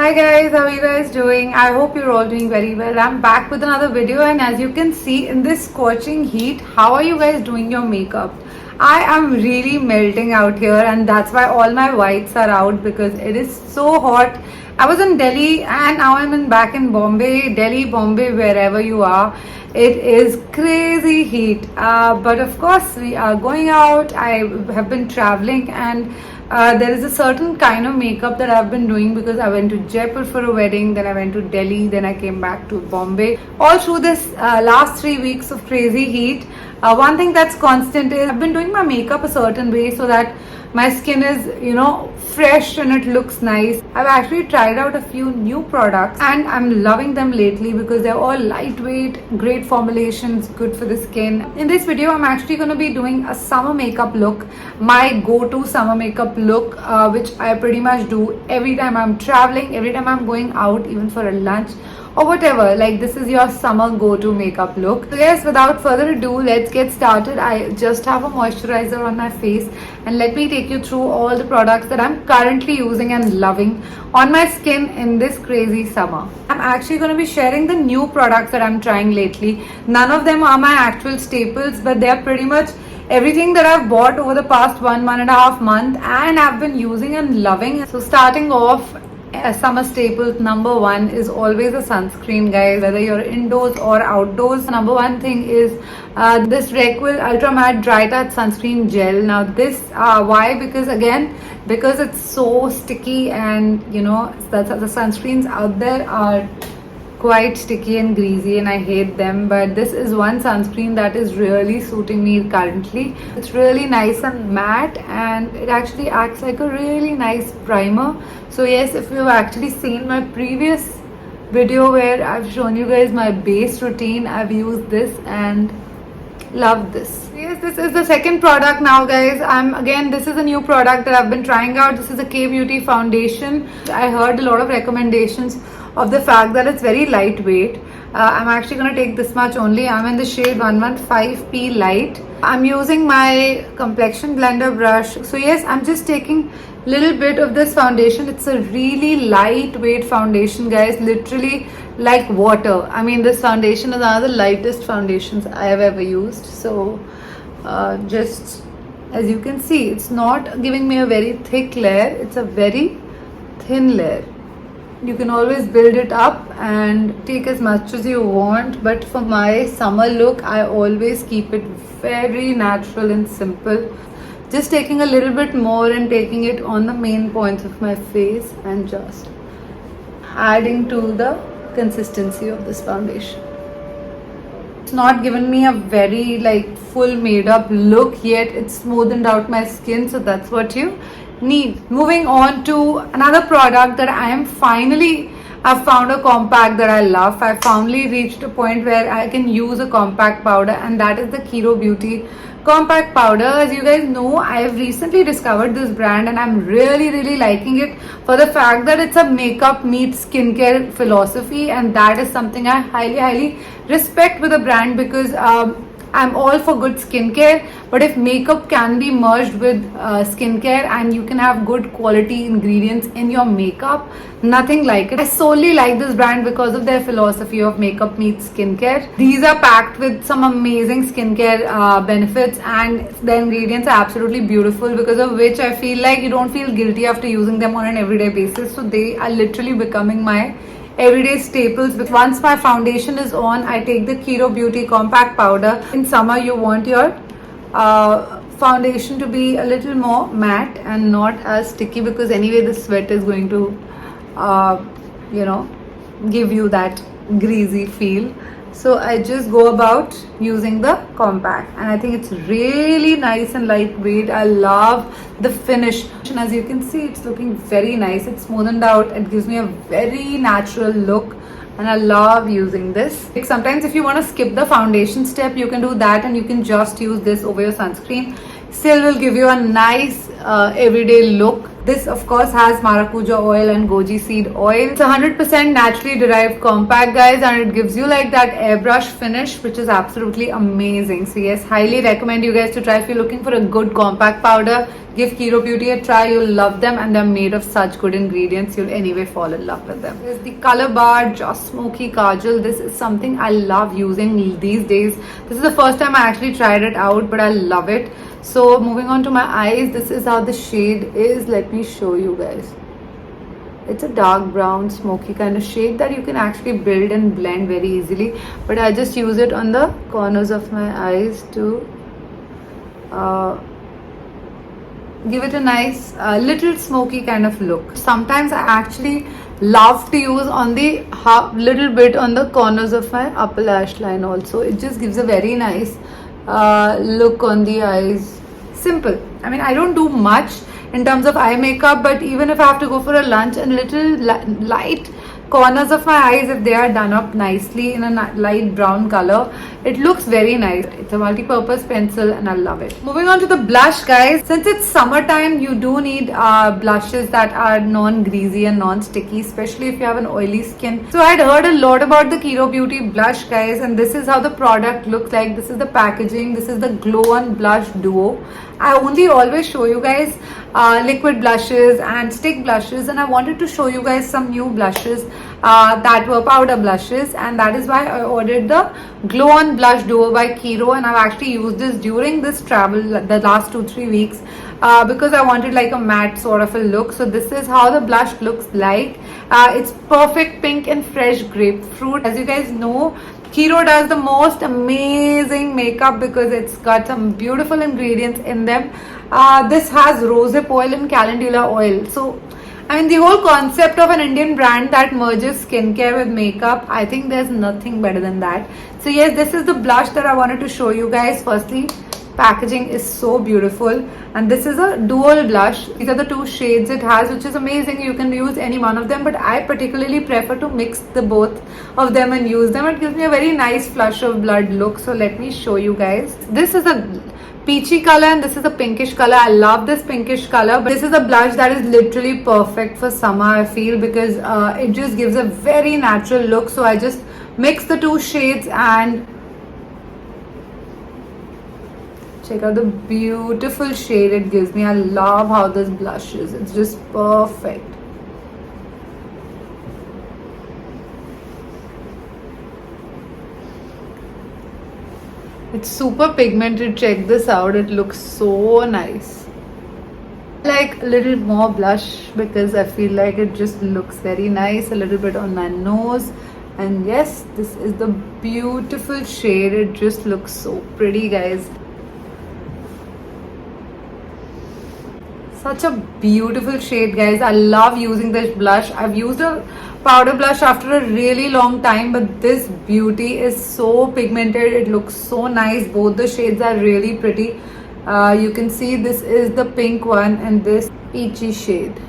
Hi guys, how are you guys doing? I hope you're all doing very well. I'm back with another video, and as you can see in this scorching heat, how are you guys doing your makeup? I am really melting out here, and that's why all my whites are out because it is so hot. I was in Delhi and now I'm back in Bombay, Delhi, Bombay, wherever you are. It is crazy heat, but of course we are going out. I have been traveling, and there is a certain kind of makeup that I've been doing because I went to Jaipur for a wedding, then I went to Delhi, then I came back to Bombay. All through this last 3 weeks of crazy heat, one thing that's constant is I've been doing my makeup a certain way so that my skin is, fresh and it looks nice. I've actually tried out a few new products and I'm loving them lately because they're all lightweight, great formulations, good for the skin. In this video, I'm actually going to be doing a summer makeup look, my go-to summer makeup look, which I pretty much do every time I'm traveling, every time I'm going out, even for a lunch or whatever. Like, this is your summer go-to makeup look. So yes, without further ado, let's get started. I just have a moisturizer on my face, and let me take you through all the products that I'm currently using and loving on my skin in this crazy summer. I'm actually going to be sharing the new products that I'm trying lately. None of them are my actual staples, but they're pretty much everything that I've bought over the past 1.5 months and I've been using and loving. So starting off, summer staple number one is always a sunscreen, guys. Whether you're indoors or outdoors, number one thing is this Requil Ultra Matte Dry Touch Sunscreen Gel. Now this, why? Because it's so sticky, and the sunscreens out there are quite sticky and greasy and I hate them, but this is one sunscreen that is really suiting me currently. It's really nice and matte, and it actually acts like a really nice primer. So yes, if you've actually seen my previous video where I've shown you guys my base routine, I've used this and love this. Yes, this is the second product now, guys. This is a new product that I've been trying out. This is a K-Beauty foundation. I heard a lot of recommendations of the fact that it's very lightweight. I'm actually going to take this much only. I'm in the shade 115P Light. I'm using my complexion blender brush. So yes, I'm just taking a little bit of this foundation. It's a really lightweight foundation, guys, literally like water. I mean, this foundation is one of the lightest foundations I have ever used. So just as you can see, it's not giving me a very thick layer, it's a very thin layer. You can always build it up and take as much as you want, but for my summer look, I always keep it very natural and simple. Just taking a little bit more and taking it on the main points of my face and just adding to the consistency of this foundation. It's not given me a very full made up look yet. It's smoothened out my skin, so that's what you need. Moving on to another product that I've found a compact that I love. I finally reached a point where I can use a compact powder, and that is the Kiro Beauty compact powder. As you guys know, I have recently discovered this brand and I'm really liking it for the fact that it's a makeup meets skincare philosophy, and that is something I highly respect with a brand because I'm all for good skincare, but if makeup can be merged with skincare and you can have good quality ingredients in your makeup, nothing like it. I solely like this brand because of their philosophy of makeup meets skincare. These are packed with some amazing skincare benefits, and the ingredients are absolutely beautiful, because of which I feel like you don't feel guilty after using them on an everyday basis. So they are literally becoming my everyday staples. But once my foundation is on, I take the Kiro Beauty compact powder. In summer, you want your foundation to be a little more matte and not as sticky, because anyway the sweat is going to give you that greasy feel. So I just go about using the compact, and I think it's really nice and lightweight. I love the finish, and as you can see, it's looking very nice. It's smoothened out. It gives me a very natural look, and I love using this. Sometimes if you want to skip the foundation step, you can do that, and you can just use this over your sunscreen. Still will give you a nice everyday look. This of course has maracuja oil and goji seed oil. It's 100% naturally derived compact, guys, and it gives you like that airbrush finish, which is absolutely amazing. So yes, highly recommend you guys to try. If you're looking for a good compact powder, give Kiro Beauty a try. You'll love them, and they're made of such good ingredients. You'll anyway fall in love with them. This is the Color Bar Just Smoky Kajal. This is something I love using these days. This is the first time I actually tried it out, but I love it. So moving on to my eyes, this is how the shade is. Let me show you guys. It's a dark brown smoky kind of shade that you can actually build and blend very easily, but I just use it on the corners of my eyes to give it a nice little smoky kind of look. Sometimes I actually love to use on the little bit on the corners of my upper lash line also. It just gives a very nice look on the eyes. Simple. I mean, I don't do much in terms of eye makeup, but even if I have to go for a lunch, and little light corners of my eyes, if they are done up nicely in a light brown color, it looks very nice. It's a multi-purpose pencil and I love it. Moving on to the blush, guys. Since it's summertime, you do need blushes that are non-greasy and non-sticky, especially if you have an oily skin. So I had heard a lot about the Kiro Beauty blush, guys, and this is how the product looks like. This is the packaging. This is the Glow On Blush Duo. I only always show you guys liquid blushes and stick blushes, and I wanted to show you guys some new blushes that were powder blushes, and that is why I ordered the Glow On Blush Duo by Kiro, and I've actually used this during this travel the last 2-3 weeks because I wanted like a matte sort of a look. So this is how the blush looks like. It's perfect pink and fresh grapefruit. As you guys know, Kiro does the most amazing makeup because it's got some beautiful ingredients in them. This has rosehip oil and calendula oil. So, I mean, the whole concept of an Indian brand that merges skincare with makeup, I think there's nothing better than that. So yes, this is the blush that I wanted to show you guys. Firstly, packaging is so beautiful, and this is a dual blush. These are the 2 shades it has, which is amazing. You can use any one of them, but I particularly prefer to mix the both of them and use them. It gives me a very nice flush of blood look. So let me show you guys. This is a peachy color and this is a pinkish color. I love this pinkish color, but this is a blush that is literally perfect for summer, I feel, because it just gives a very natural look. So I just mix the 2 shades and check out the beautiful shade it gives me. I love how this blush is. It's just perfect. It's super pigmented. Check this out. It looks so nice. Like a little more blush because I feel like it just looks very nice. A little bit on my nose. And yes, this is the beautiful shade. It just looks so pretty, guys. Such a beautiful shade, guys. I love using this blush. I've used a powder blush after a really long time, but this beauty is so pigmented. It looks so nice. Both the shades are really pretty. You can see this is the pink one and this peachy shade.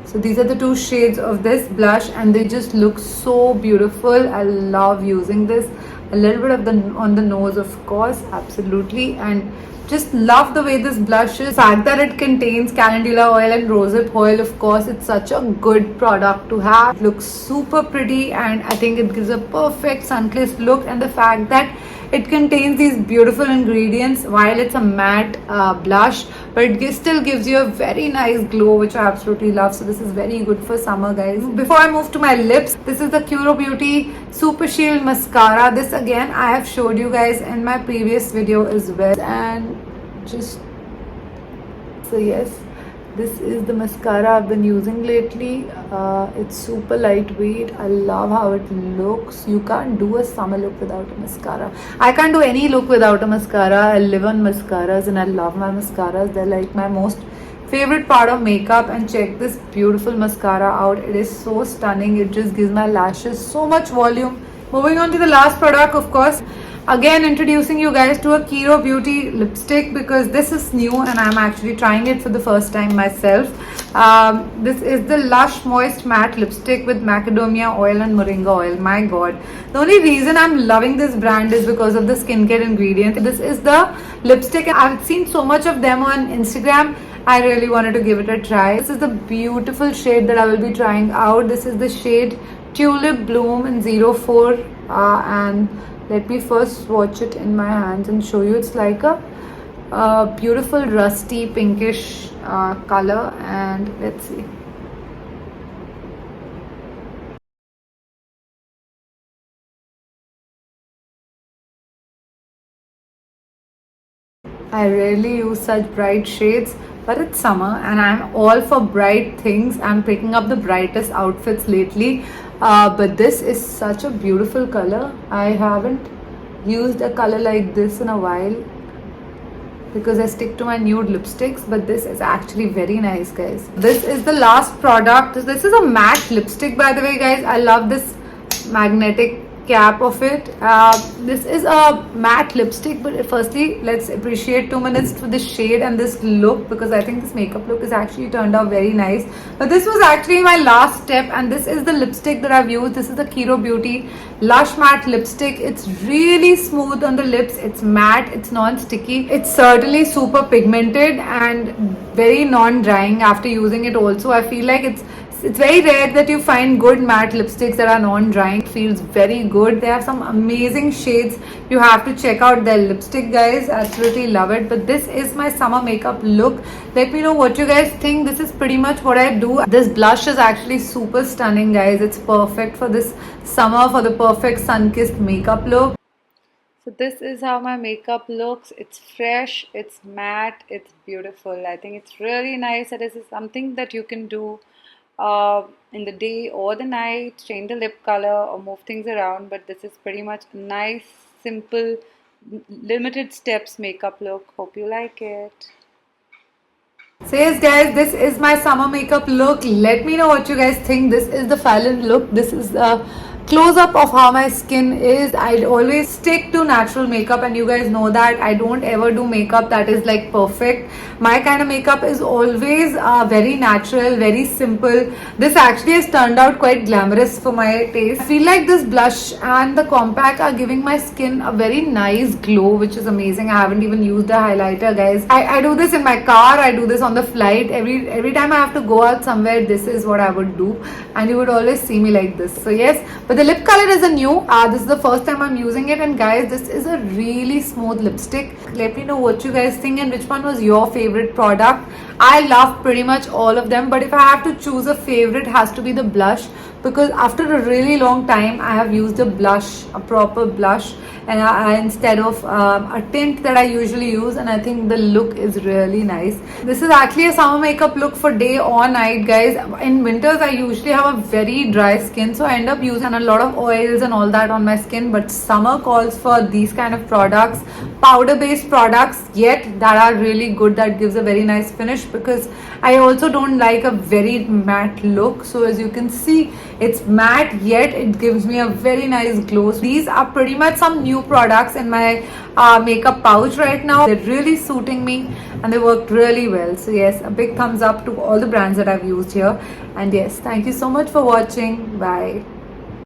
So these are the 2 shades of this blush and they just look so beautiful. I love using this. A little bit of on the nose, of course, absolutely, and just love the way this blush is. The fact that it contains calendula oil and rosehip oil, of course, it's such a good product to have. It looks super pretty and I think it gives a perfect sun-kissed look, and the fact that it contains these beautiful ingredients while it's a matte blush, but it still gives you a very nice glow, which I absolutely love. So this is very good for summer, guys. Before I move to my lips, this is the Kiro Beauty Super Shield Mascara. This again I have showed you guys in my previous video as well, and just so yes, this is the mascara I've been using lately. It's super lightweight. I love how it looks. You can't do a summer look without a mascara. I can't do any look without a mascara. I live on mascaras and I love my mascaras. They're like my most favorite part of makeup. And check this beautiful mascara out. It is so stunning. It just gives my lashes so much volume. Moving on to the last product, of course. Again, introducing you guys to a Kiro Beauty lipstick because this is new and I'm actually trying it for the first time myself. This is the Lush Moist Matte Lipstick with macadamia oil and moringa oil. My god. The only reason I'm loving this brand is because of the skincare ingredients. This is the lipstick. I've seen so much of them on Instagram I really wanted to give it a try. This is the beautiful shade that I will be trying out. This is the shade Tulip Bloom in 04, and let me first swatch it in my hands and show you. It's like a beautiful rusty pinkish color, and let's see. I rarely use such bright shades, but it's summer and I'm all for bright things. I'm picking up the brightest outfits lately, but this is such a beautiful color. I haven't used a color like this in a while because I stick to my nude lipsticks, but this is actually very nice, guys. This is the last product. This is a matte lipstick, by the way, guys. I love this magnetic cap of it. This is a matte lipstick, but firstly let's appreciate 2 minutes for this shade and this look, because I think this makeup look is actually turned out very nice. But this was actually my last step, and this is the lipstick that I've used. This is the Kiro Beauty Lush Matte Lipstick. It's really smooth on the lips, it's matte, it's non-sticky, it's certainly super pigmented and very non-drying after using it. Also, I feel like it's very rare that you find good matte lipsticks that are non-drying. It feels very good. They have some amazing shades. You have to check out their lipstick, guys. Absolutely love it. But this is my summer makeup look. Let me know what you guys think. This is pretty much what I do. This blush is actually super stunning, guys. It's perfect for this summer, for the perfect sun-kissed makeup look. So this is how my makeup looks. It's fresh, it's matte, it's beautiful. I think it's really nice. This is something that you can do in the day or the night, change the lip color or move things around. But this is pretty much a nice, simple, limited steps makeup look. Hope you like it. So yes, guys, this is my summer makeup look. Let me know what you guys think. This is the final look. This is the close-up of how my skin is. I always stick to natural makeup, and you guys know that I don't ever do makeup that is like perfect. My kind of makeup is always very natural, very simple. This actually has turned out quite glamorous for my taste. I feel like this blush and the compact are giving my skin a very nice glow, which is amazing. I haven't even used a highlighter, guys. I do this in my car, I do this on the flight. Every time I have to go out somewhere, this is what I would do, and you would always see me like this. So yes, but the lip color is a new. This is the first time I'm using it, and guys, this is a really smooth lipstick. Let me know what you guys think and which one was your favorite product. I love pretty much all of them, but if I have to choose a favorite, it has to be the blush, because after a really long time I have used a blush, a proper blush, and instead of a tint that I usually use, and I think the look is really nice. This is actually a summer makeup look for day or night, guys. In winters I usually have a very dry skin, so I end up using a lot of oils and all that on my skin, but summer calls for these kind of products, powder based products, yet that are really good, that gives a very nice finish, because I also don't like a very matte look. So as you can see, it's matte yet it gives me a very nice glow. These are pretty much some new products in my makeup pouch right now. They're really suiting me and they worked really well. So yes, a big thumbs up to all the brands that I've used here. And yes, thank you so much for watching. Bye.